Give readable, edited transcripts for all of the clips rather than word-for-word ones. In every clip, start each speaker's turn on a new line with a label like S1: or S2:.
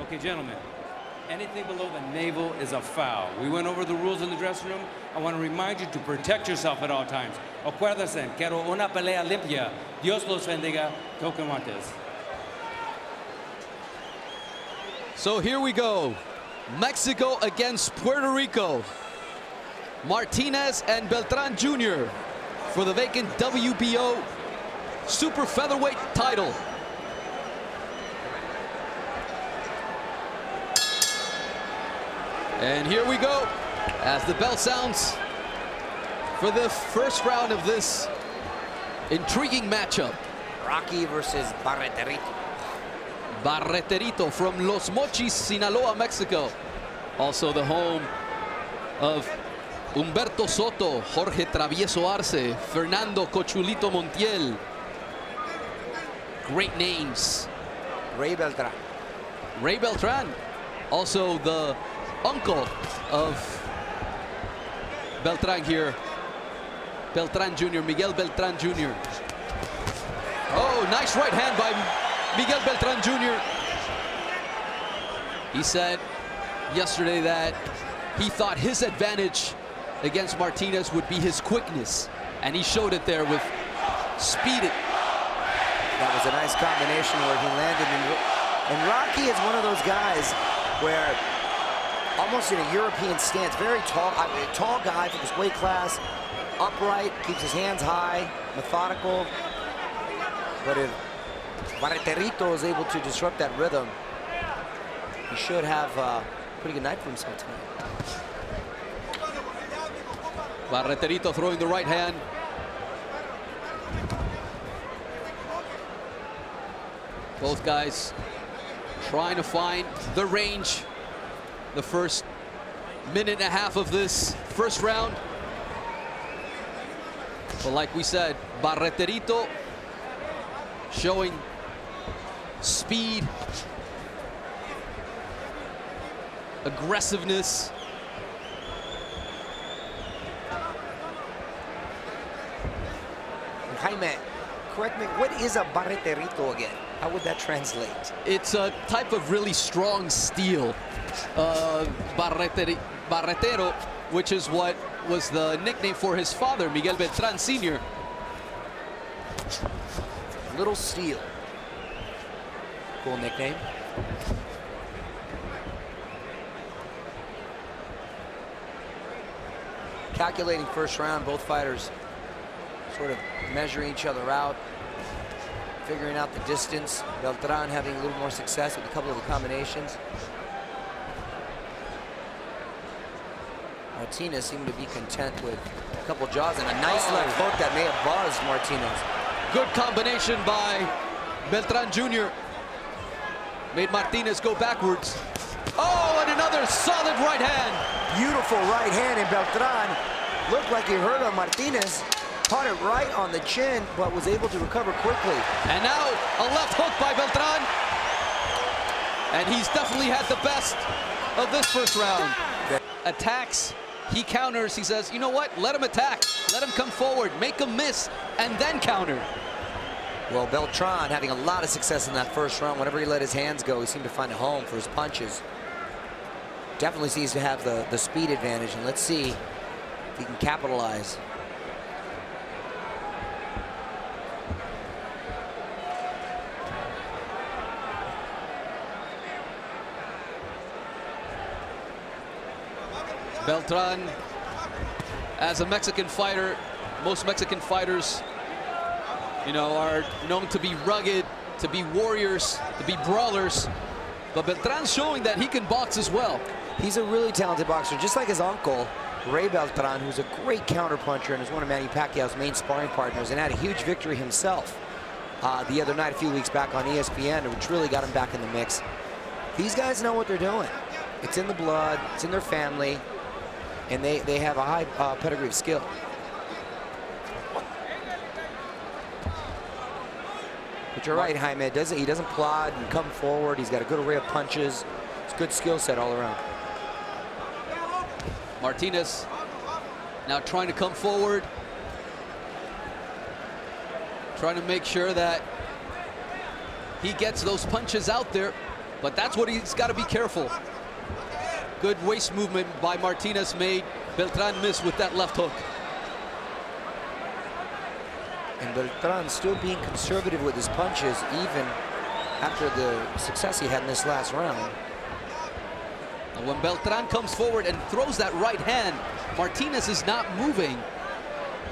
S1: Okay, gentlemen, anything below the navel is a foul. We went over the rules in the dressing room. I want to remind you to protect yourself at all times. Acuérdense, quiero una pelea limpia. Dios los bendiga. Toque Martinez.
S2: So here we go. Mexico against Puerto Rico. Martinez and Beltran Jr. for the vacant WBO super featherweight title. And here we go as the bell sounds for the first round of this intriguing matchup.
S3: Rocky versus Barreterito.
S2: Barreterito from Los Mochis, Sinaloa, Mexico. Also the home of Humberto Soto, Jorge Travieso Arce, Fernando Cochulito Montiel. Great names.
S3: Ray Beltran.
S2: Ray Beltran, also the uncle of Beltran here. Beltran Jr., Miguel Beltran Jr. Oh, nice right hand by Miguel Beltran Jr. He said yesterday that he thought his advantage against Martinez would be his quickness, and he showed it there with speed.
S3: That was a nice combination where he landed. And Rocky is one of those guys where almost in a European stance, very tall, tall guy for this weight class, upright, keeps his hands high, methodical. But if Barreterito is able to disrupt that rhythm, he should have a pretty good night for himself tonight.
S2: Barreterito throwing the right hand. Both guys trying to find the range. The first minute and a half of this first round. But like we said, Barreterito showing speed, aggressiveness.
S3: Jaime, correct me, what is a Barreterito again? How would that translate?
S2: It's a type of really strong steel. Barretero, which is what was the nickname for his father, Miguel Beltran Sr.
S3: Little Steel. Cool nickname. Calculating first round, both fighters sort of measuring each other out, figuring out the distance. Beltran having a little more success with a couple of the combinations. Martinez seemed to be content with a couple jaws and a nice left hook that may have buzzed Martinez.
S2: Good combination by Beltran Jr. Made Martinez go backwards. Oh, and another solid right hand.
S3: Beautiful right hand, and Beltran looked like he hurt on Martinez. Caught it right on the chin, but was able to recover quickly.
S2: And now a left hook by Beltran. And he's definitely had the best of this first round. Attacks, he counters, he says, you know what, let him attack. Let him come forward, make him miss, and then counter.
S3: Well, Beltran having a lot of success in that first round. Whenever he let his hands go, he seemed to find a home for his punches. Definitely seems to have the speed advantage, and let's see if he can capitalize.
S2: Beltran, as a Mexican fighter, most Mexican fighters, you know, are known to be rugged, to be warriors, to be brawlers. But Beltran's showing that he can box as well.
S3: He's a really talented boxer, just like his uncle, Ray Beltran, who's a great counterpuncher and is one of Manny Pacquiao's main sparring partners, and had a huge victory himself the other night, a few weeks back on ESPN, which really got him back in the mix. These guys know what they're doing. It's in the blood, it's in their family, and they have a high pedigree of skill. But you're right, Jaime. He doesn't plod and come forward. He's got a good array of punches. It's a good skill set all around.
S2: Martinez now trying to come forward, trying to make sure that he gets those punches out there. But that's what he's got to be careful. Good waist movement by Martinez made Beltran miss with that left hook.
S3: And Beltran still being conservative with his punches, even after the success he had in this last round.
S2: And when Beltran comes forward and throws that right hand, Martinez is not moving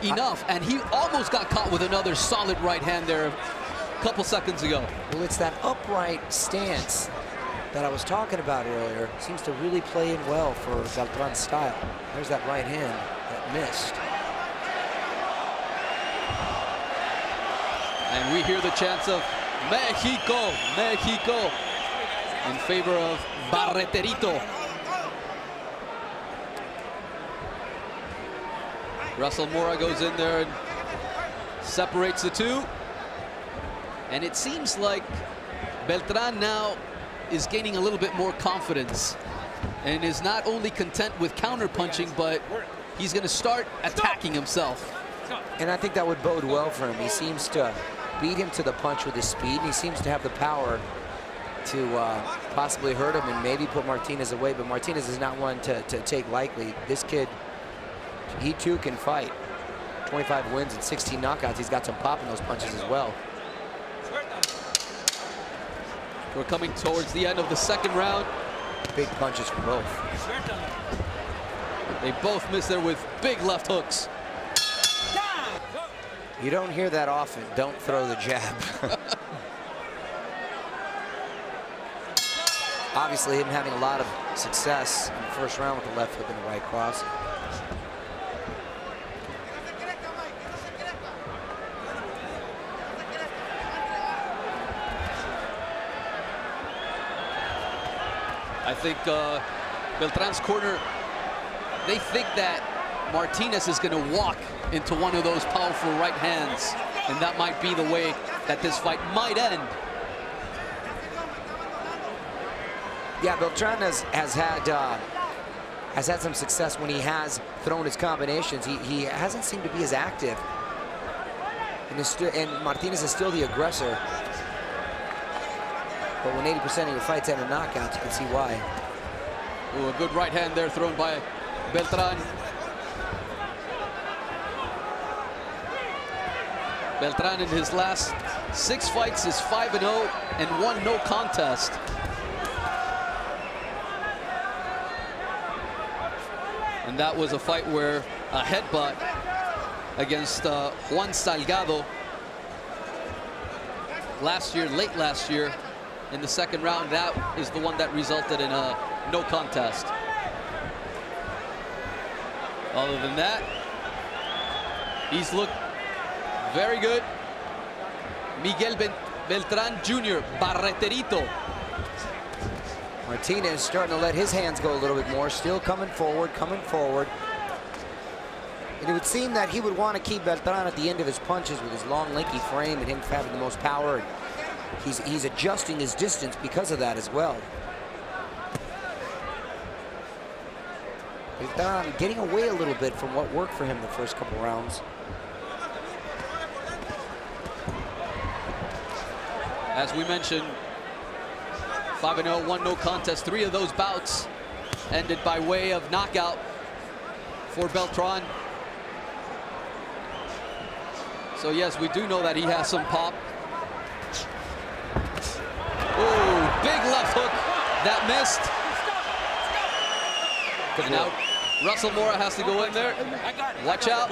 S2: enough, and he almost got caught with another solid right hand there a couple seconds ago.
S3: Well, it's that upright stance that I was talking about earlier. Seems to really play in well for Beltran's style. There's that right hand that missed.
S2: And we hear the chants of Mexico, Mexico, in favor of Barreterito. Russell Mora goes in there and separates the two. And it seems like Beltran now is gaining a little bit more confidence and is not only content with counter-punching, but he's going to start attacking himself.
S3: And I think that would bode well for him. He seems to beat him to the punch with his speed, and he seems to have the power to possibly hurt him and maybe put Martinez away. But Martinez is not one to take lightly. This kid, he too can fight. 25 wins and 16 knockouts. He's got some pop in those punches as well.
S2: We're coming towards the end of the second round.
S3: Big punches from both.
S2: They both miss there with big left hooks.
S3: You don't hear that often. Don't throw the jab. Obviously, him having a lot of success in the first round with the left hook and the right cross.
S2: I think Beltran's corner, they think that Martinez is going to walk into one of those powerful right hands, and that might be the way that this fight might end.
S3: Yeah, Beltran has had some success when he has thrown his combinations. He hasn't seemed to be as active, and Martinez is still the aggressor. But when 80% of your fights end in knockouts, you can see why.
S2: Ooh, a good right hand there thrown by Beltran. Beltran in his last 6 fights is 5-0 and 1 no contest. And that was a fight where a headbutt against Juan Salgado last year, late last year, in the second round, that is the one that resulted in a no contest. Other than that, he's looked very good. Miguel Beltran Jr., Barreterito.
S3: Martinez starting to let his hands go a little bit more, still coming forward, And it would seem that he would want to keep Beltran at the end of his punches with his long, lanky frame and him having the most power. And he's adjusting his distance because of that as well. Beltran getting away a little bit from what worked for him the first couple rounds.
S2: As we mentioned, 5-0, 1 no contest. 3 of those bouts ended by way of knockout for Beltran. So yes, we do know that he has some pop. Ooh, big left hook that missed. And now Russell Mora has to go in there. Watch out.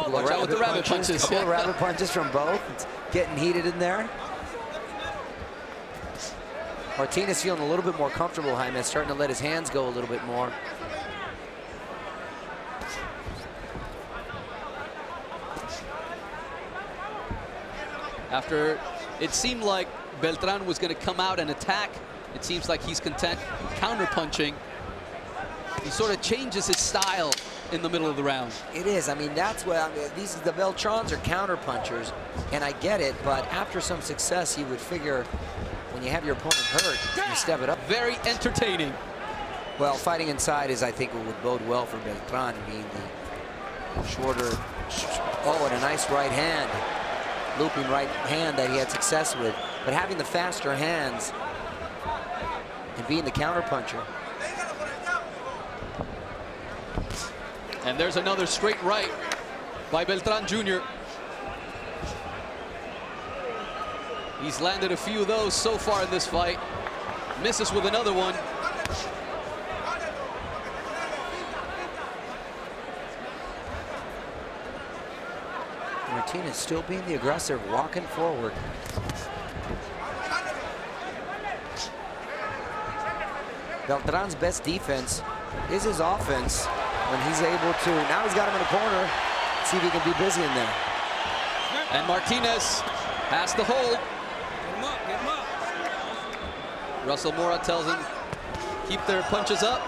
S2: Watch out with the rabbit punches.
S3: Couple rabbit punches from both. It's getting heated in there. Martinez feeling a little bit more comfortable, Jaime, starting to let his hands go a little bit more.
S2: After it seemed like Beltran was going to come out and attack, it seems like he's content counter-punching. He sort of changes his style in the middle of the round.
S3: It is. I mean, that's what the Beltrans are counter-punchers, and I get it, but after some success, you would figure when you have your opponent hurt, you step it up.
S2: Very entertaining.
S3: Well, fighting inside is, I think, what would bode well for Beltran. I mean, the shorter, oh, and a nice right hand, looping right hand that he had success with. But having the faster hands and being the counterpuncher.
S2: And there's another straight right by Beltran Jr. He's landed a few of those so far in this fight. Misses with another one.
S3: Martinez still being the aggressor, walking forward. Beltran's best defense is his offense when he's able to. Now he's got him in the corner. See if he can be busy in there.
S2: And Martinez has to hold.
S1: Get him up, get him up.
S2: Russell Mora tells him, keep their punches up.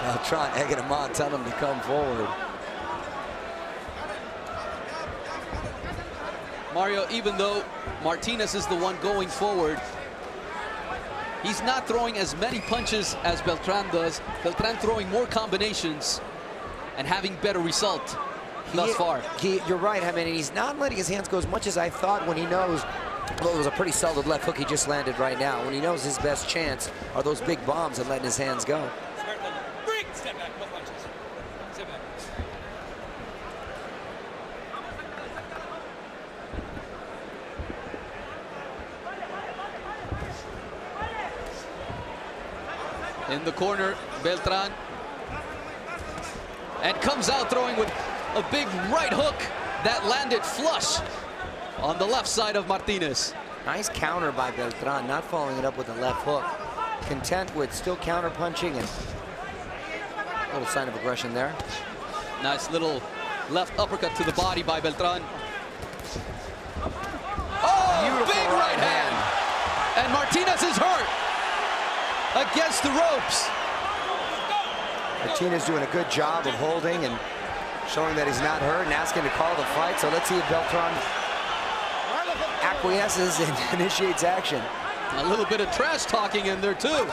S3: Beltran egging him on, telling him to come forward.
S2: Mario, even though Martinez is the one going forward, he's not throwing as many punches as Beltran does. Beltran throwing more combinations and having better result thus far.
S3: You're right, I mean, he's not letting his hands go as much as I thought when he knows. Well, it was a pretty solid left hook he just landed right now. When he knows his best chance are those big bombs and letting his hands go.
S1: Break, step back, no punches. Step back.
S2: In the corner, Beltran. And comes out throwing with a big right hook that landed flush on the left side of Martinez.
S3: Nice counter by Beltran, not following it up with a left hook. Content with still counter punching and a little sign of aggression there.
S2: Nice little left uppercut to the body by Beltran. Oh,
S3: Beautiful
S2: big right hand. And Martinez is hurt against the ropes.
S3: Martinez doing a good job of holding and showing that he's not hurt and asking to call the fight. So let's see if Beltran acquiesces and initiates action.
S2: A little bit of trash talking in there too.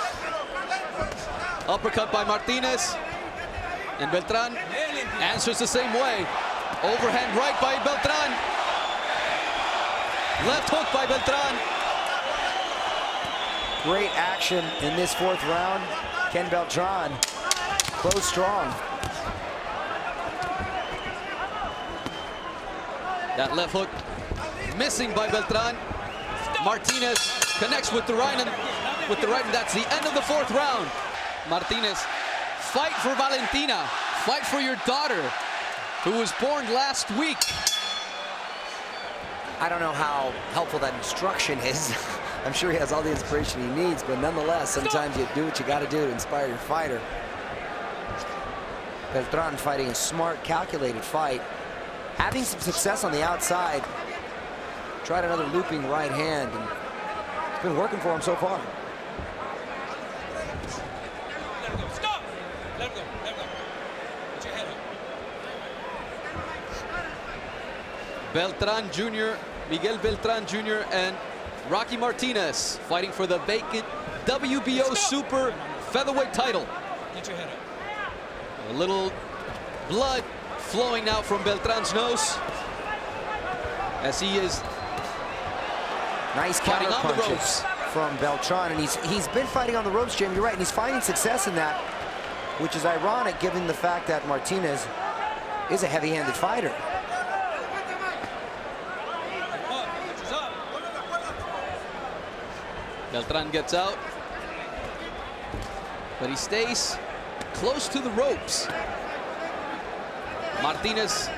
S2: Uppercut by Martinez. And Beltran answers the same way. Overhand right by Beltran. Left hook by Beltran.
S3: Great action in this fourth round. Ken Beltran close strong.
S2: That left hook missing by Beltran. Martinez connects with the right, and that's the end of the fourth round. Martinez, fight for Valentina. Fight for your daughter, who was born last week.
S3: I don't know how helpful that instruction is. I'm sure he has all the inspiration he needs, but nonetheless, sometimes you do what you got to do to inspire your fighter. Beltran fighting a smart, calculated fight. Having some success on the outside. Tried another looping right hand, and it's been working for him so far.
S1: Let him go. Stop! Let him go. Let him go. Put your head up.
S2: Beltran Jr., Miguel Beltran Jr. and Rocky Martinez fighting for the vacant WBO Super Featherweight title.
S1: Get your head up.
S2: A little blood flowing now from Beltran's nose as he is
S3: Nice
S2: fighting
S3: counter
S2: on the
S3: punches
S2: ropes
S3: from Beltran, and he's been fighting on the ropes, Jim. You're right, and he's finding success in that, which is ironic given the fact that Martinez is a heavy-handed fighter.
S2: Beltran gets out, but he stays close to the ropes. Martinez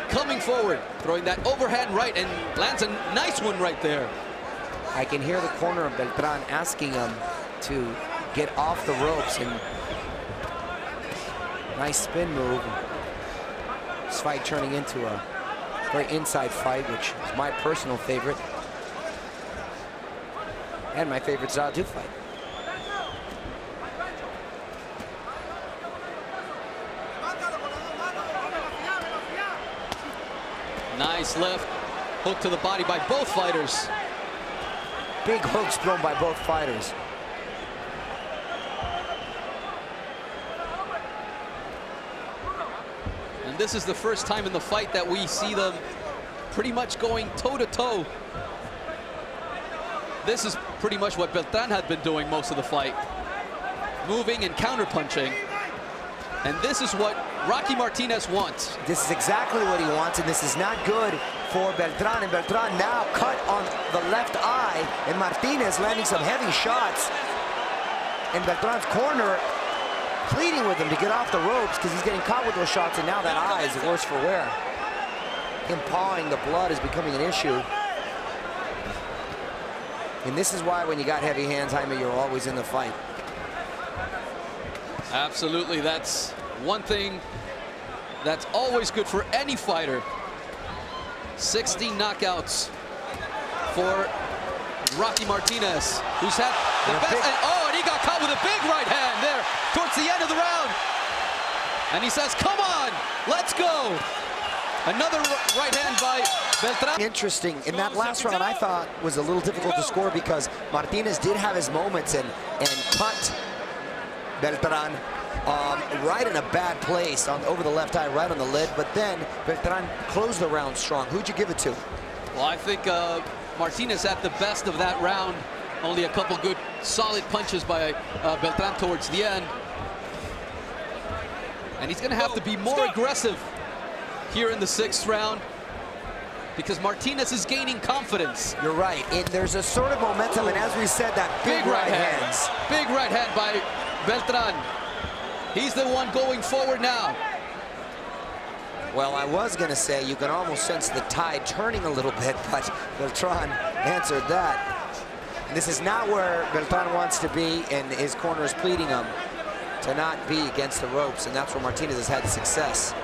S2: coming forward, throwing that overhand right, and lands a nice one right there.
S3: I can hear the corner of Beltran asking him to get off the ropes, and nice spin move. This fight turning into a very inside fight, which is my personal favorite. And my favorite style to fight.
S2: Nice left hook to the body by both fighters.
S3: Big hooks thrown by both fighters.
S2: And this is the first time in the fight that we see them pretty much going toe-to-toe. This is pretty much what Beltran had been doing most of the fight. Moving and counter-punching. And this is what Rocky Martinez wants.
S3: This is exactly what he wants, and this is not good for Beltran. And Beltran now cut on the left eye, and Martinez landing some heavy shots. And Beltran's corner pleading with him to get off the ropes because he's getting caught with those shots, and now that eye is worse for wear. Him pawing the blood is becoming an issue. And this is why when you got heavy hands, Jaime, you're always in the fight.
S2: Absolutely, that's one thing that's always good for any fighter. 60 knockouts for Rocky Martinez, who's had the best. And he got caught with a big right hand there towards the end of the round. And he says, come on, let's go. Another right hand by Beltran.
S3: Interesting. In that last round, I thought was a little difficult to score because Martinez did have his moments and cut Beltran right in a bad place over the left eye, right on the lid. But then Beltran closed the round strong. Who'd you give it to?
S2: Well, I think Martinez had the best of that round. Only a couple good solid punches by Beltran towards the end. And he's going to have to be more aggressive here in the 6th round because Martinez is gaining confidence.
S3: You're right. There's a sort of momentum, and as we said, that big right hands.
S2: Big right hand by Beltran. He's the one going forward now.
S3: Well, I was going to say you can almost sense the tide turning a little bit, but Beltran answered that. This is not where Beltran wants to be, and his corner is pleading him to not be against the ropes, and that's where Martinez has had success.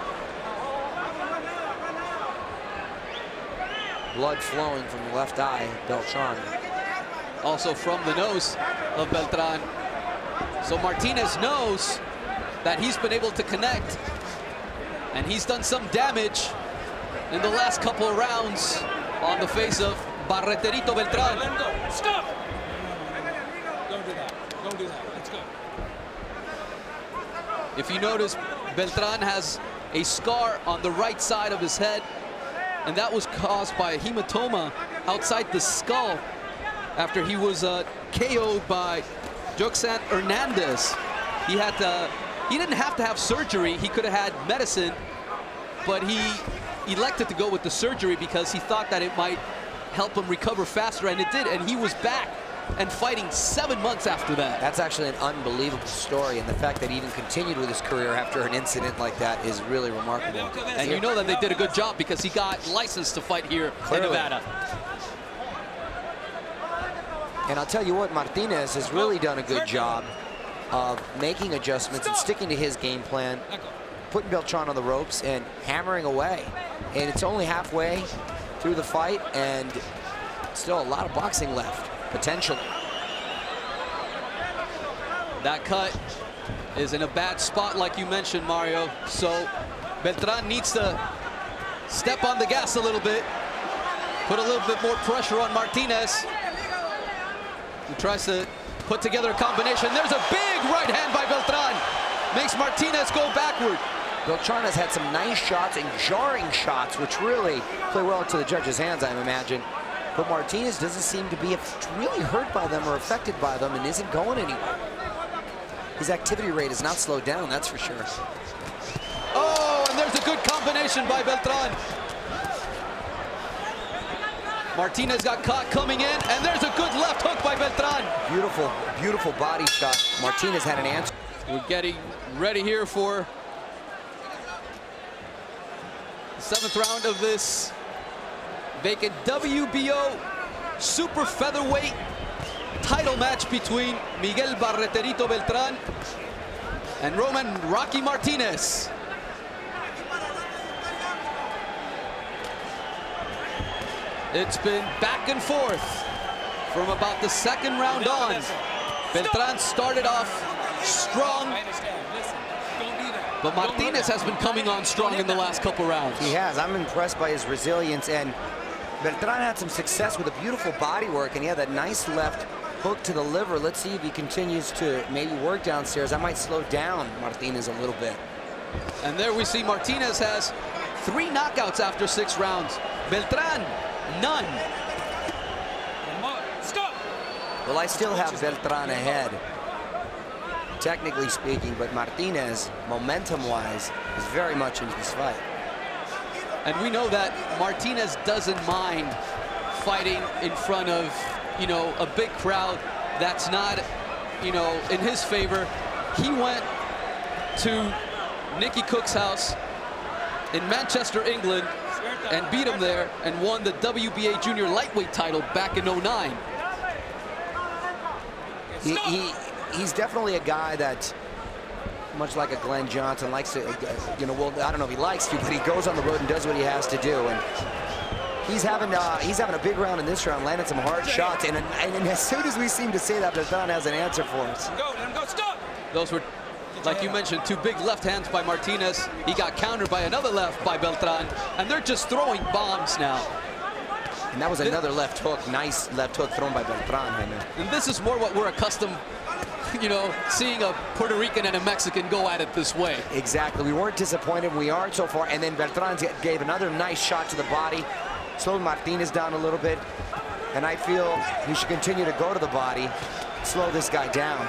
S3: Blood flowing from the left eye, Beltran.
S2: Also from the nose of Beltran. So Martinez knows that he's been able to connect, and he's done some damage in the last couple of rounds on the face of Barreterito Beltran.
S1: Stop! Don't do that. Don't do that. Let's go.
S2: If you notice, Beltran has a scar on the right side of his head, and that was caused by a hematoma outside the skull after he was KO'd by Joxan Hernandez. He didn't have to have surgery. He could have had medicine, but he elected to go with the surgery because he thought that it might help him recover faster, and it did, and he was back and fighting 7 months after that.
S3: That's actually an unbelievable story, and the fact that he even continued with his career after an incident like that is really remarkable.
S2: And you know that they did a good job because he got licensed to fight here in Nevada.
S3: And I'll tell you what, Martinez has really done a good job of making adjustments and sticking to his game plan, putting Beltran on the ropes and hammering away. And it's only halfway through the fight, and still a lot of boxing left, potentially.
S2: That cut is in a bad spot, like you mentioned, Mario. So Beltran needs to step on the gas a little bit, put a little bit more pressure on Martinez. He tries to put together a combination. There's a big right hand by Beltran. Makes Martinez go backward.
S3: Beltran has had some nice shots and jarring shots, which really play well into the judges' hands, I imagine. But Martinez doesn't seem to be really hurt by them or affected by them and isn't going anywhere. His activity rate is not slowed down, that's for sure.
S2: Oh, and there's a good combination by Beltran. Martinez got caught coming in, and there's a good left hook by Beltran.
S3: Beautiful, beautiful body shot. Martinez had an answer.
S2: We're getting ready here for the 7th round of this vacant WBO super featherweight title match between Miguel Barreterito Beltran and Rocky Martinez. It's been back and forth from about the 2nd round on. Beltran started off strong, but Martinez has been coming on strong in the last couple rounds.
S3: He has. I'm impressed by his resilience, and Beltran had some success with a beautiful body work, and he had that nice left hook to the liver. Let's see if he continues to maybe work downstairs. I might slow down Martinez a little bit.
S2: And there we see Martinez has 3 knockouts after 6 rounds. Beltran, none.
S1: Stop!
S3: Well, I still have Beltran ahead, technically speaking, but Martinez, momentum-wise, is very much into this fight.
S2: And we know that Martinez doesn't mind fighting in front of, you know, a big crowd that's not, you know, in his favor. He went to Nicky Cook's house in Manchester, England, and beat him there and won the WBA junior lightweight title back in '09.
S3: He's definitely a guy that, much like a Glenn Johnson, likes to, you know, well, I don't know if he likes to, but he goes on the road and does what he has to do. And he's having a big round in this round, landing some hard shots. And as soon as we seem to say that, Beltran has an answer for us.
S1: Go, let him go, stop!
S2: Those were, like you mentioned, two big left hands by Martinez. He got countered by another left by Beltran, and they're just throwing bombs now.
S3: And that was another left hook, nice left hook thrown by Beltran.
S2: And this is more what we're accustomed, you know, seeing a Puerto Rican and a Mexican go at it this way.
S3: Exactly. We weren't disappointed. We aren't so far. And then Beltran gave another nice shot to the body, slowed Martinez down a little bit. And I feel he should continue to go to the body, slow this guy down.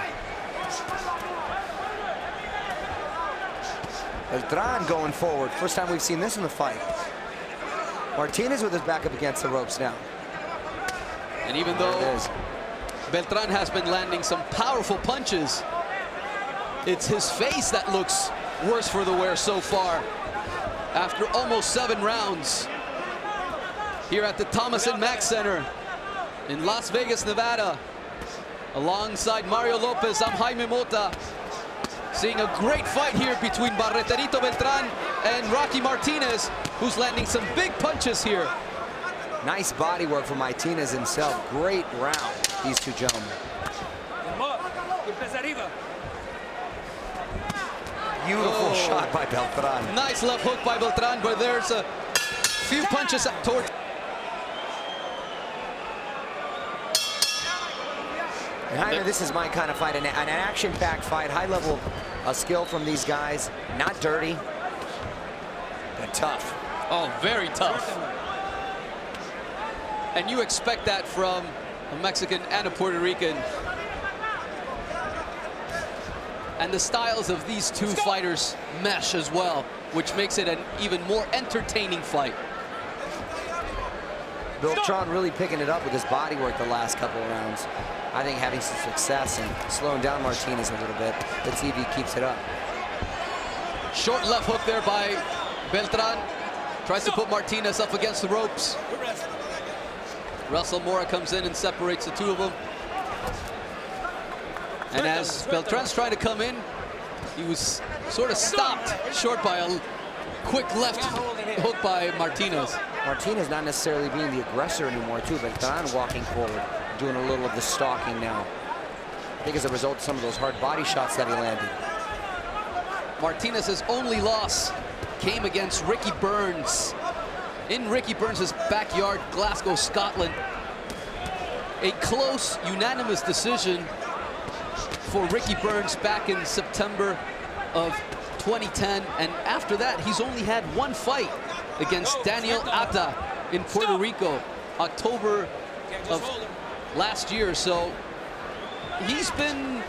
S3: Beltran going forward. First time we've seen this in the fight. Martinez with his back up against the ropes now.
S2: And even though Beltran has been landing some powerful punches, it's his face that looks worse for the wear so far. After almost 7 rounds here at the Thomas & Mack Center in Las Vegas, Nevada. Alongside Mario Lopez, I'm Jaime Mota. Seeing a great fight here between Barreterito Beltran and Rocky Martinez, who's landing some big punches here.
S3: Nice body work from Martinez himself. Great round, these two gentlemen. Beautiful shot by Beltran.
S2: Nice left hook by Beltran, but there's a few punches toward.
S3: Jaime, this is my kind of fight, an action-packed fight, high level skill from these guys. Not dirty, but tough.
S2: Oh, very tough. And you expect that from a Mexican and a Puerto Rican. And the styles of these two fighters mesh as well, which makes it an even more entertaining fight.
S3: Beltran really picking it up with his body work the last couple of rounds. I think having some success and slowing down Martinez a little bit. Let's see if he keeps it up.
S2: Short left hook there by Beltran. Tries to put Martinez up against the ropes. Russell Mora comes in and separates the two of them. And as Beltran's trying to come in, he was sort of stopped short by a quick left hook by Martinez.
S3: Martinez not necessarily being the aggressor anymore, too. Beltran walking forward, doing a little of the stalking now. I think as a result of some of those hard body shots that he landed.
S2: Martinez's only loss came against Ricky Burns in Ricky Burns' backyard, Glasgow, Scotland. A close, unanimous decision for Ricky Burns back in September of 2010. And after that, he's only had one fight against Daniel Atta in Puerto Rico, October of last year. So he's been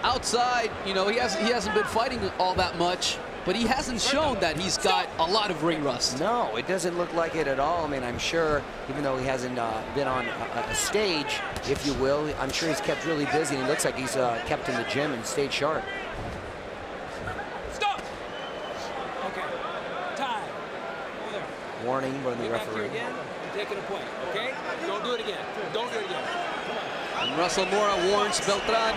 S2: outside, you know, he hasn't been fighting all that much, but he hasn't shown that he's got a lot of ring rust.
S3: No, it doesn't look like it at all. I mean, I'm sure, even though he hasn't been on a stage, if you will, I'm sure he's kept really busy, and he looks like he's kept in the gym and stayed sharp.
S1: Stop! Okay, time. Over there.
S3: Warning by the referee.
S1: Again, you're taking a point, okay? Don't do it again. Don't do it again. Come on.
S2: And Russell Mora warns Beltran,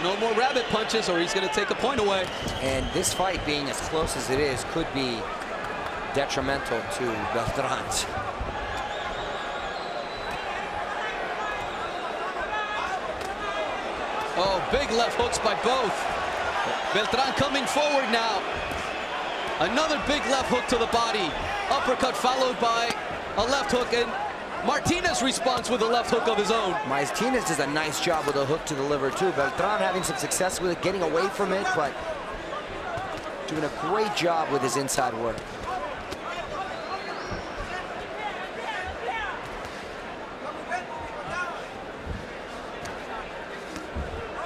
S2: no more rabbit punches or he's going to take a point away.
S3: And this fight, being as close as it is, could be detrimental to Beltran's.
S2: Oh, big left hooks by both. Beltran coming forward now. Another big left hook to the body. Uppercut followed by a left hook, and Martinez responds with a left hook of his own.
S3: Martinez does a nice job with a hook to the liver too. Beltran having some success with it, getting away from it, but doing a great job with his inside work.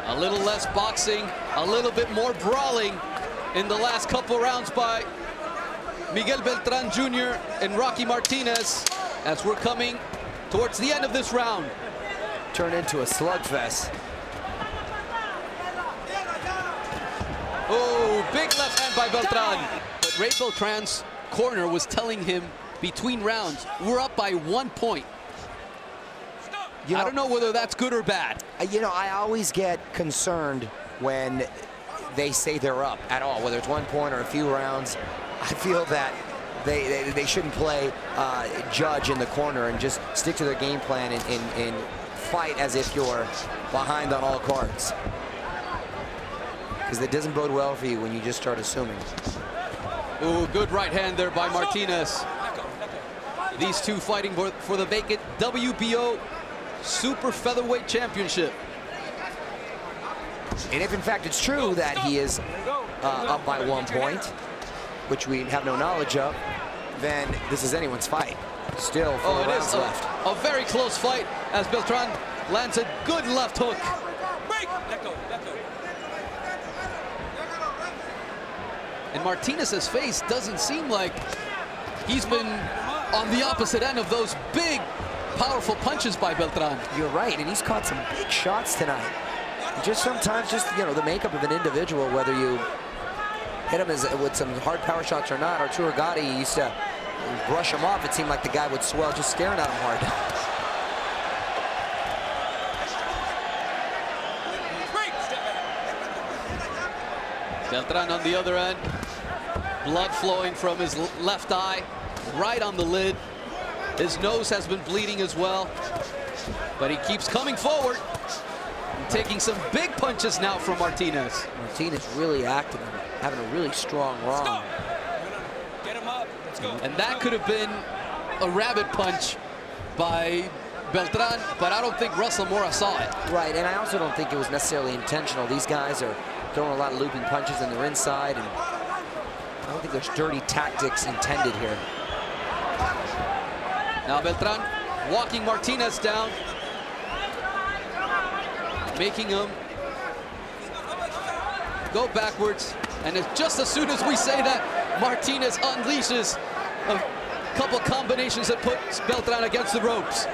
S2: A little less boxing, a little bit more brawling in the last couple rounds by Miguel Beltran Jr. and Rocky Martinez as we're coming towards the end of this round.
S3: Turned into a slugfest.
S2: Oh, big left hand by Beltran. But Ray Beltran's corner was telling him between rounds, we're up by 1 point.
S3: You know,
S2: I don't know whether that's good or bad.
S3: You know, I always get concerned when they say they're up at all, whether it's 1 point or a few rounds. I feel that they shouldn't play judge in the corner and just stick to their game plan and fight as if you're behind on all cards. Because it doesn't bode well for you when you just start assuming.
S2: Ooh, good right hand there by Martinez. These two fighting for the vacant WBO Super Featherweight Championship.
S3: And if in fact it's true that he is up by 1 point, which we have no knowledge of, then this is anyone's fight. Still 4 rounds left.
S2: A very close fight as Beltran lands a good left hook. And Martinez's face doesn't seem like he's been on the opposite end of those big, powerful punches by Beltran.
S3: You're right, and he's caught some big shots tonight. Just sometimes, you know, the makeup of an individual, whether you hit him with some hard power shots or not. Arturo Gatti used to brush him off. It seemed like the guy would swell just staring at him hard.
S2: Beltran on the other end, blood flowing from his left eye, right on the lid. His nose has been bleeding as well, but he keeps coming forward and taking some big punches now from Martinez.
S3: Martinez really active and having a really strong round.
S1: Get him up. Let's go.
S2: And that could have been a rabbit punch by Beltran, but I don't think Russell Mora saw it.
S3: Right, and I also don't think it was necessarily intentional. These guys are throwing a lot of looping punches and they're inside, and I don't think there's dirty tactics intended here.
S2: Now Beltran walking Martinez down, making him go backwards. And it's just as soon as we say that, Martinez unleashes a couple combinations that puts Beltran against the ropes.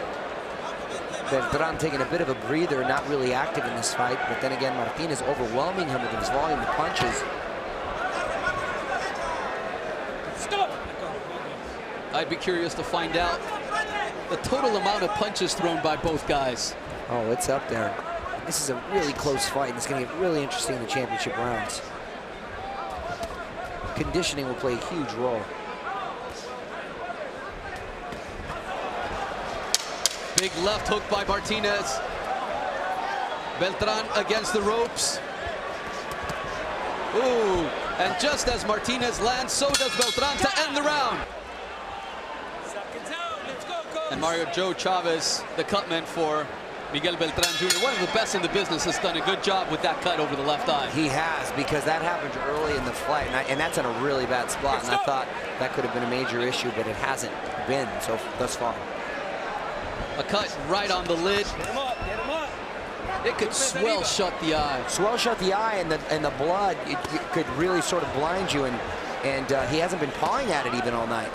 S3: Beltran taking a bit of a breather, not really active in this fight, but then again, Martinez overwhelming him with his volume of punches.
S1: Stop.
S2: I'd be curious to find out the total amount of punches thrown by both guys.
S3: Oh, it's up there. This is a really close fight, and it's going to get really interesting in the championship rounds. Conditioning will play a huge role.
S2: Big left hook by Martinez. Beltran against the ropes. Ooh, and just as Martinez lands, so does Beltran to end the round. And Mario Joe Chavez, the cutman for Miguel Beltran Jr., one of the best in the business, has done a good job with that cut over the left eye.
S3: He has, because that happened early in the fight, and that's in a really bad spot, and I thought that could have been a major issue, but it hasn't been so thus far.
S2: A cut right on the lid.
S1: Get him up. Get him up.
S2: It could swell shut the eye.
S3: Swell shut the eye, and the blood, it could really sort of blind you, and he hasn't been pawing at it even all night.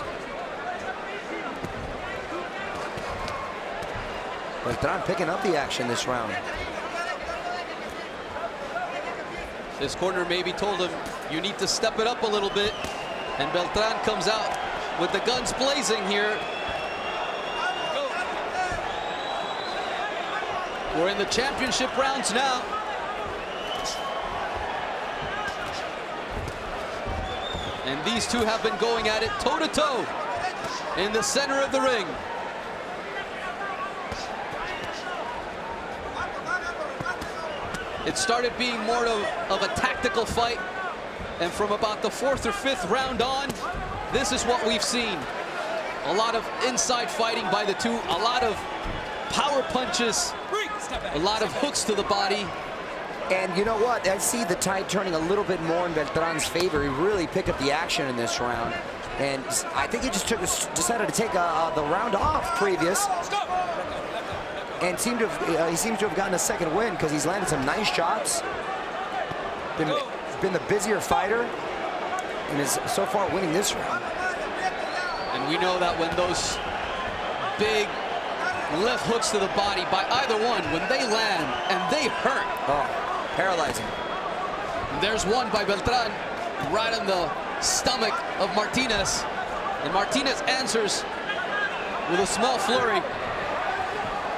S3: Beltran picking up the action this round.
S2: His corner maybe told him, you need to step it up a little bit. And Beltran comes out with the guns blazing here. We're in the championship rounds now. And these two have been going at it toe-to-toe in the center of the ring. It started being more of a tactical fight, and from about the 4th or 5th round on, this is what we've seen. A lot of inside fighting by the two, a lot of power punches, a lot of hooks to the body.
S3: And you know what? I see the tide turning a little bit more in Beltran's favor. He really picked up the action in this round. And I think he just decided to take the round off previous. and he seems to have gotten a second win because he's landed some nice shots. Been the busier fighter and is so far winning this round.
S2: And we know that when those big left hooks to the body by either one, when they land and they hurt.
S3: Oh, paralyzing.
S2: There's one by Beltran right on the stomach of Martinez. And Martinez answers with a small flurry.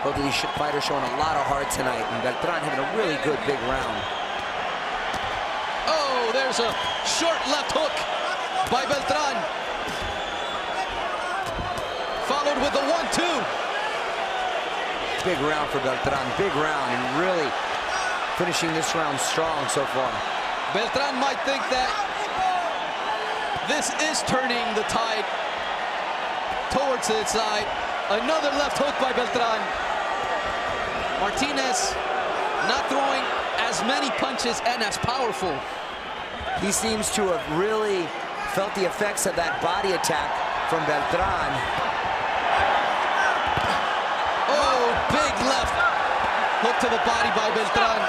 S3: Both of these fighters showing a lot of heart tonight, and Beltran having a really good big round.
S2: Oh, there's a short left hook by Beltran. Followed with the 1-2.
S3: Big round for Beltran, big round, and really finishing this round strong so far.
S2: Beltran might think that this is turning the tide towards its side. Another left hook by Beltran. Martinez not throwing as many punches and as powerful.
S3: He seems to have really felt the effects of that body attack from Beltran.
S2: Oh, big left hook to the body by Beltran.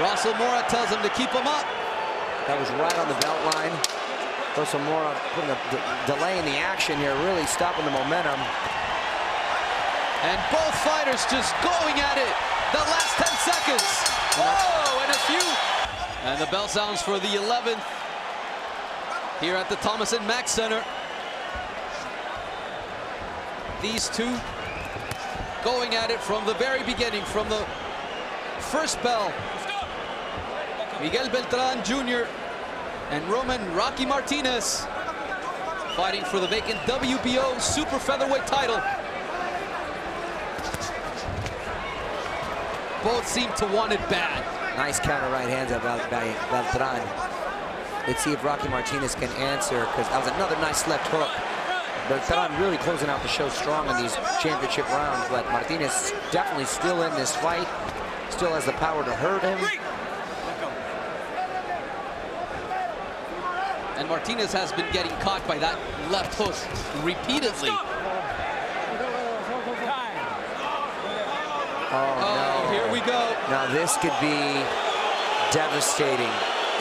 S2: Russell Mora tells him to keep him up.
S3: That was right on the belt line. Russell Mora putting a delay in the action here, really stopping the momentum.
S2: And both fighters just going at it. The last 10 seconds. Oh, and a few. And the bell sounds for the 11th here at the Thomas & Mack Center. These two going at it from the very beginning, from the first bell. Miguel Beltran Jr. and Rocky Martinez fighting for the vacant WBO super featherweight title. Both seem to want it bad.
S3: Nice counter right hands by Beltran. Let's see if Rocky Martinez can answer, because that was another nice left hook. Beltran really closing out the show strong in these championship rounds, but Martinez definitely still in this fight. Still has the power to hurt him.
S2: And Martinez has been getting caught by that left hook repeatedly.
S3: Oh, no.
S2: Here we go.
S3: Now this could be devastating,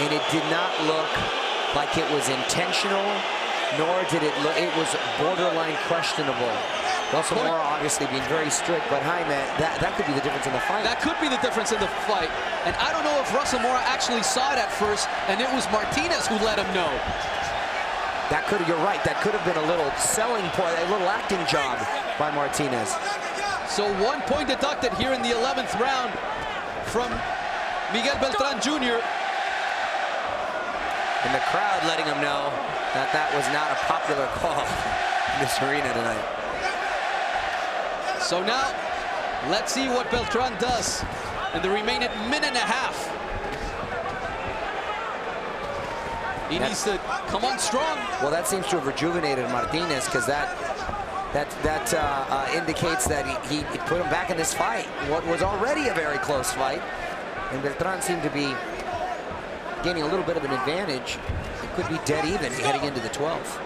S3: and it did not look like it was intentional, nor did it look, it was borderline questionable. Russell Mora obviously being very strict, but Jaime, that could be the difference in the fight.
S2: That could be the difference in the fight. And I don't know if Russell Mora actually saw it at first, and it was Martinez who let him know.
S3: That could, you're right, that could have been a little selling point, a little acting job by Martinez.
S2: So 1 point deducted here in the 11th round from Miguel Beltran Jr.
S3: And the crowd letting him know that that was not a popular call in this arena tonight.
S2: So now, let's see what Beltran does in the remaining minute and a half. He needs to come on strong.
S3: Well, that seems to have rejuvenated Martinez, because that indicates that he put him back in this fight. What was already a very close fight. And Beltran seemed to be gaining a little bit of an advantage. It could be dead even heading into the 12th.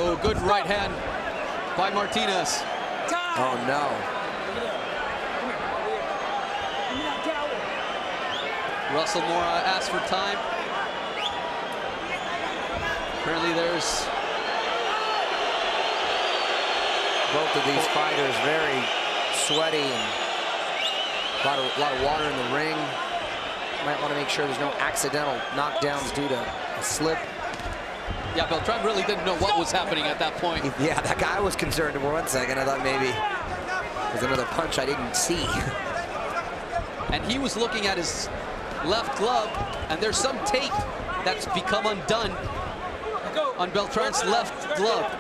S2: Oh, good right hand by Martinez.
S3: Oh, no.
S2: Russell Mora asked for time. Apparently there's...
S3: Both of these fighters very sweaty and a lot of water in the ring. Might want to make sure there's no accidental knockdowns due to a slip.
S2: Yeah, Beltran really didn't know what was happening at that point.
S3: Yeah, that guy was concerned for 1 second. I thought maybe there's another punch I didn't see.
S2: And he was looking at his left glove, and there's some tape that's become undone on Beltran's left glove.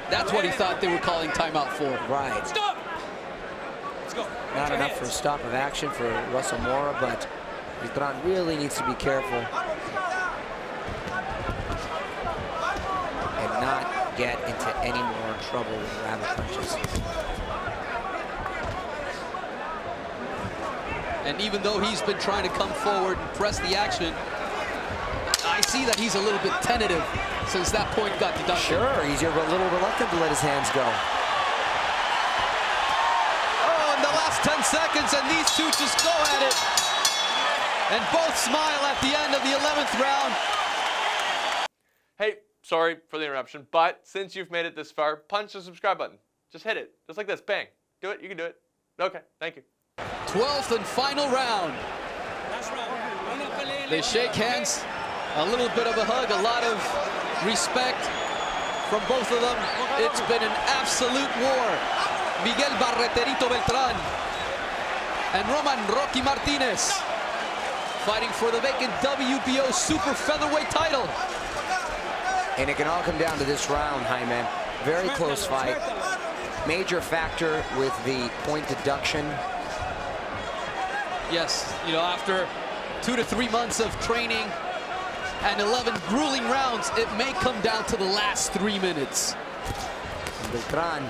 S2: That's what he thought they were calling timeout for.
S3: Right.
S1: Stop! Let's go.
S3: Not enough for a stop of action for Russell Mora, but Beltran really needs to be careful and not get into any more trouble with rabbit punches.
S2: And even though he's been trying to come forward and press the action, I see that he's a little bit tentative since that point got deducted.
S3: Sure, he's a little reluctant to let his hands go.
S2: Oh, in the last 10 seconds, and these two just go at it. And both smile at the end of the 11th round.
S4: Hey, sorry for the interruption, but since you've made it this far, punch the subscribe button. Just hit it, just like this, bang. Do it, you can do it. Okay, thank you.
S2: 12th and final round. They shake hands, a little bit of a hug, a lot of respect from both of them. It's been an absolute war. Miguel Beltran and Rocky Martinez fighting for the vacant WBO super featherweight title.
S3: And it can all come down to this round, Jaime. Very close fight. Major factor with the point deduction.
S2: Yes, you know, after 2 to 3 months of training and 11 grueling rounds, it may come down to the last 3 minutes.
S3: Beltran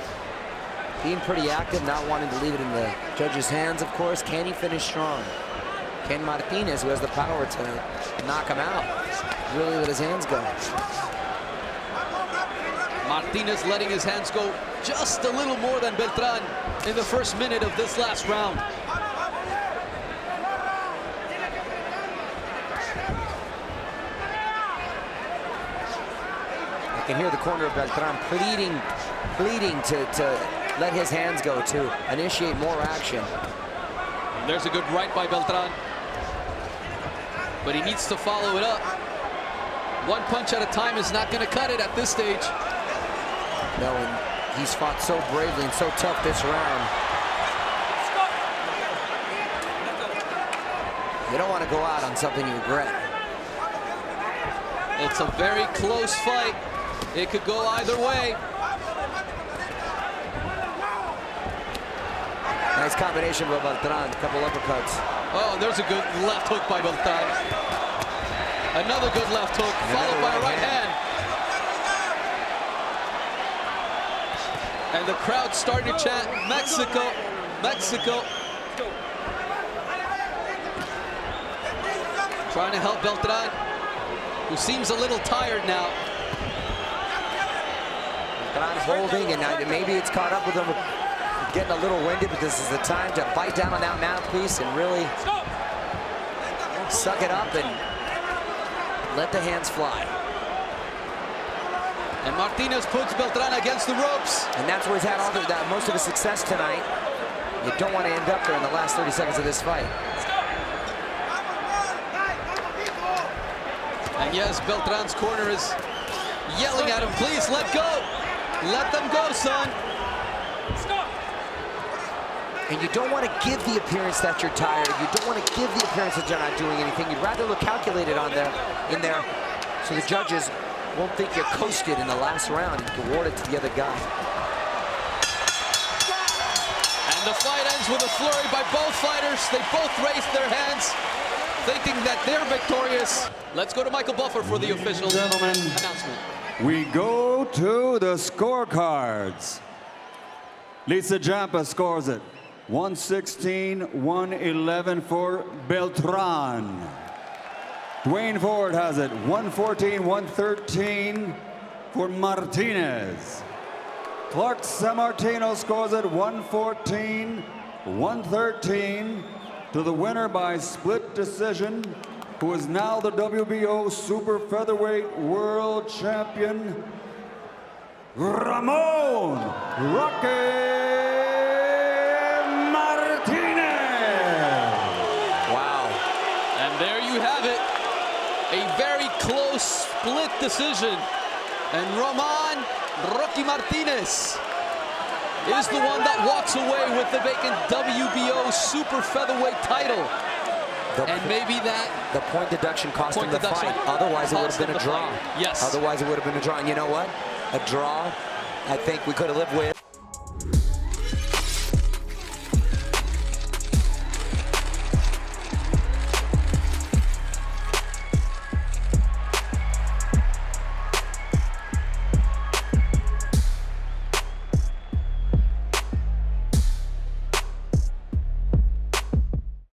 S3: being pretty active, not wanting to leave it in the judge's hands, of course. Can he finish strong? Can Martinez, who has the power to knock him out, really let his hands go?
S2: Martinez letting his hands go just a little more than Beltran in the first minute of this last round.
S3: I can hear the corner of Beltran pleading to let his hands go, to initiate more action.
S2: There's a good right by Beltran, but he needs to follow it up. One punch at a time is not going to cut it at this stage.
S3: No, and he's fought so bravely and so tough this round. You don't want to go out on something you regret.
S2: It's a very close fight. It could go either way.
S3: Nice combination by Beltran, a couple uppercuts.
S2: Oh, there's a good left hook by Beltran. Another good left hook, followed by a right hand. And the crowd starting to chant, Mexico, Mexico. Trying to help Beltran, who seems a little tired now.
S3: Beltran holding, and maybe it's caught up with him, getting a little winded, but this is the time to bite down on that mouthpiece and really suck it up and let the hands fly.
S2: And Martinez puts Beltran against the ropes.
S3: And that's where he's had most of his success tonight. You don't want to end up there in the last 30 seconds of this fight.
S2: And yes, Beltran's corner is yelling at him, please let go. Let them go, son.
S3: And you don't want to give the appearance that you're tired. You don't want to give the appearance that you're not doing anything. You'd rather look calculated in there so the judges won't think you're coasted in the last round and award it to the other guy.
S2: And the fight ends with a flurry by both fighters. They both raised their hands, thinking that they're victorious. Let's go to Michael Buffer for the official announcement.
S5: We go to the scorecards. Lisa Jampa scores it 116-111 for Beltran. Dwayne Ford has it 114-113 for Martinez. Clark Sammartino scores it 114-113 to the winner by split decision, who is now the WBO Super Featherweight World Champion, Ramon Rocky Martinez.
S3: Wow.
S2: And there you have it. A very close split decision. And Rocky Martinez is the one that walks away with the vacant WBO Super Featherweight title. And maybe that...
S3: The point deduction cost him the fight. Otherwise, it would have been a draw.
S2: Yes.
S3: Otherwise, it would have been a draw. And you know what? A draw, I think we could have lived with.